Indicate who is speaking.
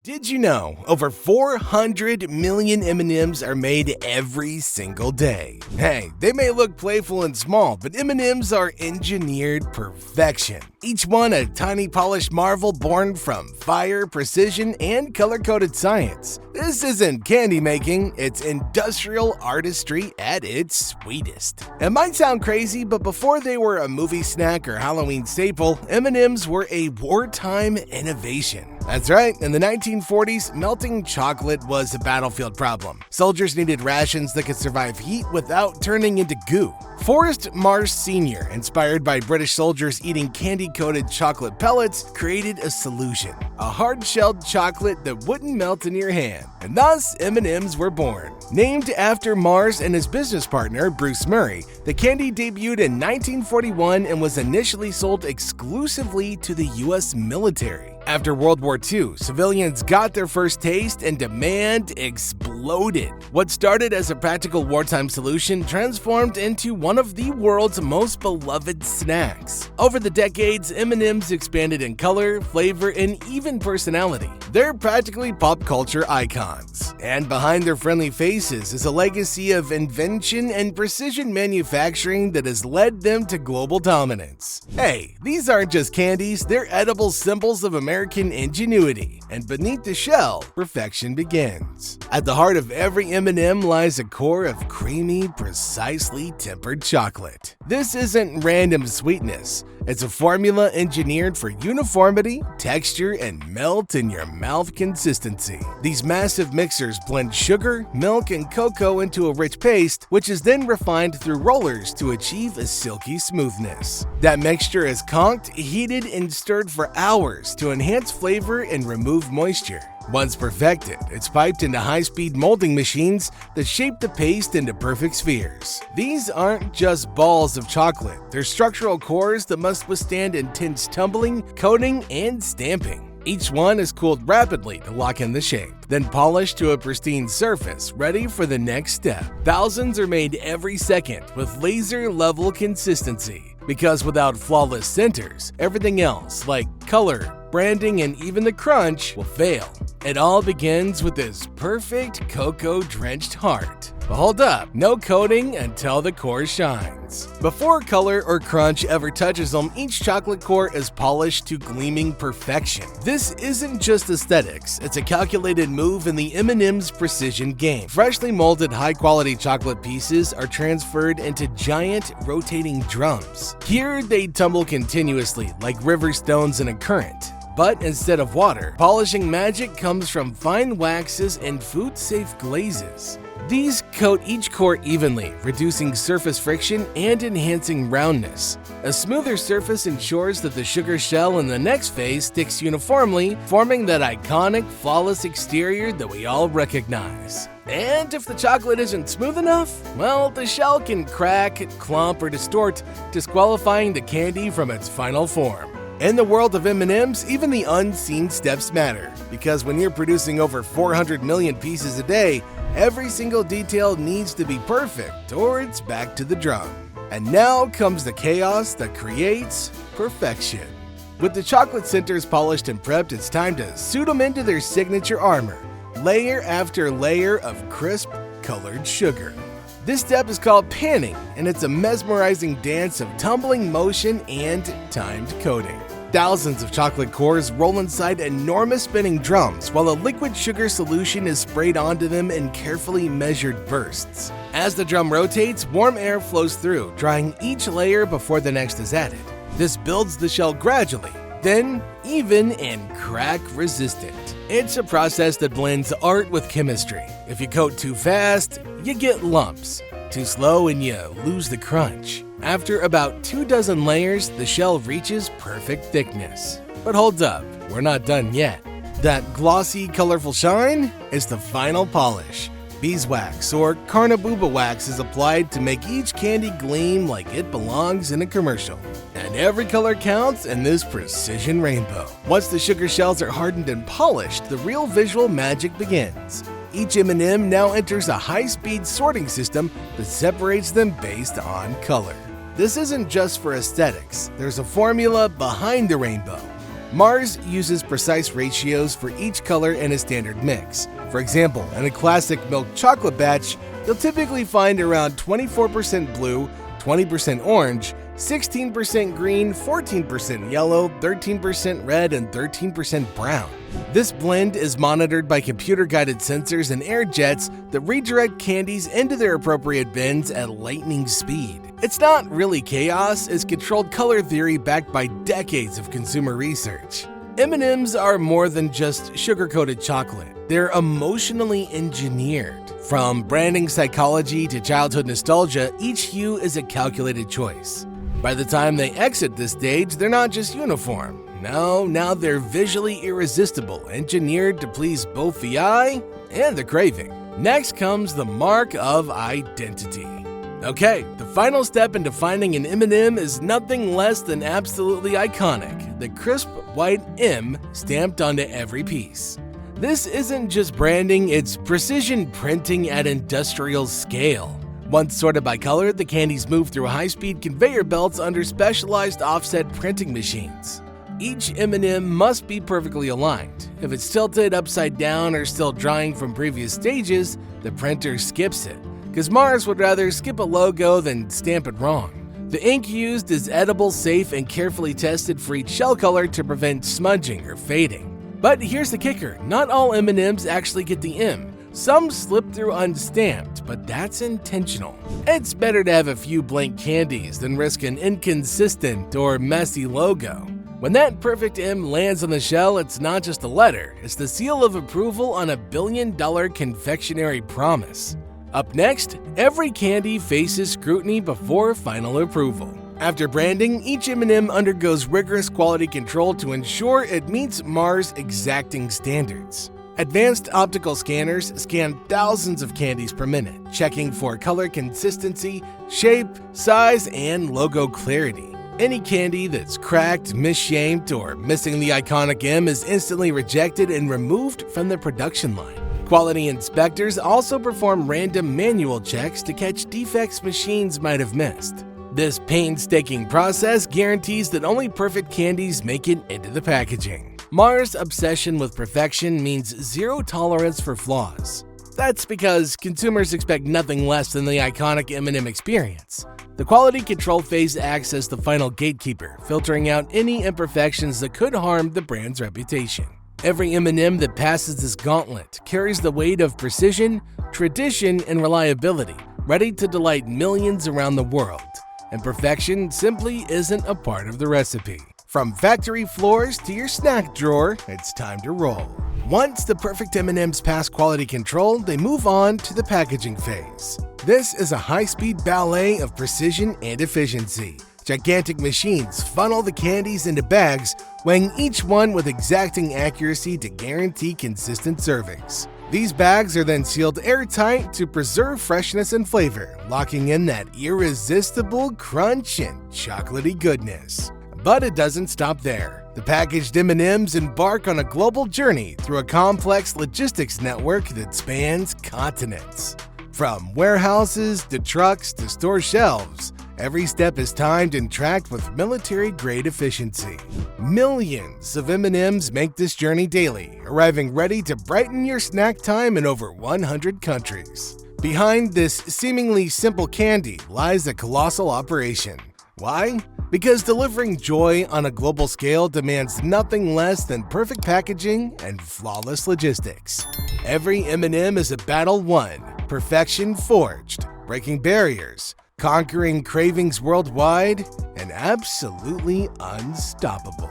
Speaker 1: Did you know over 400 million M&Ms are made every single day? Hey, they may look playful and small, but M&Ms are engineered perfection. Each one a tiny polished marvel born from fire, precision, and color-coded science. This isn't candy making, it's industrial artistry at its sweetest. It might sound crazy, but before they were a movie snack or Halloween staple, M&Ms were a wartime innovation. That's right, in the 1940s, melting chocolate was a battlefield problem. Soldiers needed rations that could survive heat without turning into goo. Forrest Marsh Sr., inspired by British soldiers eating candy-coated chocolate pellets, created a solution: a hard-shelled chocolate that wouldn't melt in your hand. And thus, M&Ms were born. Named after Mars and his business partner, Bruce Murray, the candy debuted in 1941 and was initially sold exclusively to the U.S. military. After World War II, civilians got their first taste and demand exploded. What started as a practical wartime solution transformed into one of the world's most beloved snacks. Over the decades, M&Ms expanded in color, flavor, and even personality. They're practically pop culture icons. And behind their friendly faces is a legacy of invention and precision manufacturing that has led them to global dominance. Hey, these aren't just candies, they're edible symbols of American ingenuity. And beneath the shell, perfection begins. At the heart of every M&M lies a core of creamy, precisely tempered chocolate. This isn't random sweetness. It's a formula engineered for uniformity, texture, and melt-in-your-mouth consistency. These massive mixers blend sugar, milk, and cocoa into a rich paste, which is then refined through rollers to achieve a silky smoothness. That mixture is conked, heated, and stirred for hours to enhance flavor and remove moisture. Once perfected, it's piped into high-speed molding machines that shape the paste into perfect spheres. These aren't just balls of chocolate, they're structural cores that must withstand intense tumbling, coating, and stamping. Each one is cooled rapidly to lock in the shape, then polished to a pristine surface, ready for the next step. Thousands are made every second with laser-level consistency, because without flawless centers, everything else, like color, branding, and even the crunch, will fail. It all begins with this perfect cocoa-drenched heart. But hold up, no coating until the core shines. Before color or crunch ever touches them, each chocolate core is polished to gleaming perfection. This isn't just aesthetics, it's a calculated move in the M&M's precision game. Freshly molded high-quality chocolate pieces are transferred into giant rotating drums. Here, they tumble continuously like river stones in a current. But instead of water, polishing magic comes from fine waxes and food-safe glazes. These coat each core evenly, reducing surface friction and enhancing roundness. A smoother surface ensures that the sugar shell in the next phase sticks uniformly, forming that iconic, flawless exterior that we all recognize. And if the chocolate isn't smooth enough, well, the shell can crack, clump, or distort, disqualifying the candy from its final form. In the world of M&Ms, even the unseen steps matter, because when you're producing over 400 million pieces a day, every single detail needs to be perfect or it's back to the drum. And now comes the chaos that creates perfection. With the chocolate centers polished and prepped, it's time to suit them into their signature armor, layer after layer of crisp, colored sugar. This step is called panning, and it's a mesmerizing dance of tumbling motion and timed coating. Thousands of chocolate cores roll inside enormous spinning drums, while a liquid sugar solution is sprayed onto them in carefully measured bursts. As the drum rotates, warm air flows through, drying each layer before the next is added. This builds the shell gradually, then even and crack resistant. It's a process that blends art with chemistry. If you coat too fast, you get lumps. Too slow and you lose the crunch. After about 24 layers, the shell reaches perfect thickness. But hold up, we're not done yet. That glossy, colorful shine is the final polish. Beeswax or carnauba wax is applied to make each candy gleam like it belongs in a commercial. And every color counts in this precision rainbow. Once the sugar shells are hardened and polished, the real visual magic begins. Each M&M now enters a high-speed sorting system that separates them based on color. This isn't just for aesthetics, there's a formula behind the rainbow. Mars uses precise ratios for each color in a standard mix. For example, in a classic milk chocolate batch, you'll typically find around 24% blue, 20% orange, 16% green, 14% yellow, 13% red, and 13% brown. This blend is monitored by computer-guided sensors and air jets that redirect candies into their appropriate bins at lightning speed. It's not really chaos, it's controlled color theory backed by decades of consumer research. M&Ms are more than just sugar-coated chocolate. They're emotionally engineered. From branding psychology to childhood nostalgia, each hue is a calculated choice. By the time they exit this stage, they're not just uniform. No, now they're visually irresistible, engineered to please both the eye and the craving. Next comes the mark of identity. Okay, the final step in defining an M&M is nothing less than absolutely iconic, the crisp white M stamped onto every piece. This isn't just branding, it's precision printing at industrial scale. Once sorted by color, the candies move through high-speed conveyor belts under specialized offset printing machines. Each M&M must be perfectly aligned. If it's tilted upside down or still drying from previous stages, the printer skips it, because Mars would rather skip a logo than stamp it wrong. The ink used is edible, safe, and carefully tested for each shell color to prevent smudging or fading. But here's the kicker, not all M&Ms actually get the M. Some slip through unstamped, but that's intentional. It's better to have a few blank candies than risk an inconsistent or messy logo. When that perfect M lands on the shell, it's not just a letter, it's the seal of approval on a billion-dollar confectionery promise. Up next, every candy faces scrutiny before final approval. After branding, each M&M undergoes rigorous quality control to ensure it meets Mars' exacting standards. Advanced optical scanners scan thousands of candies per minute, checking for color consistency, shape, size, and logo clarity. Any candy that's cracked, misshaped, or missing the iconic M is instantly rejected and removed from the production line. Quality inspectors also perform random manual checks to catch defects machines might have missed. This painstaking process guarantees that only perfect candies make it into the packaging. Mars' obsession with perfection means zero tolerance for flaws. That's because consumers expect nothing less than the iconic M&M experience. The quality control phase acts as the final gatekeeper, filtering out any imperfections that could harm the brand's reputation. Every M&M that passes this gauntlet carries the weight of precision, tradition, and reliability, ready to delight millions around the world. And perfection simply isn't a part of the recipe. From factory floors to your snack drawer, it's time to roll. Once the perfect M&Ms pass quality control, they move on to the packaging phase. This is a high-speed ballet of precision and efficiency. Gigantic machines funnel the candies into bags, weighing each one with exacting accuracy to guarantee consistent servings. These bags are then sealed airtight to preserve freshness and flavor, locking in that irresistible crunch and chocolatey goodness. But it doesn't stop there. The packaged M&Ms embark on a global journey through a complex logistics network that spans continents. From warehouses to trucks to store shelves, every step is timed and tracked with military-grade efficiency. Millions of M&Ms make this journey daily, arriving ready to brighten your snack time in over 100 countries. Behind this seemingly simple candy lies a colossal operation. Why? Because delivering joy on a global scale demands nothing less than perfect packaging and flawless logistics. Every M&M is a battle won, perfection forged, breaking barriers, conquering cravings worldwide, and absolutely unstoppable.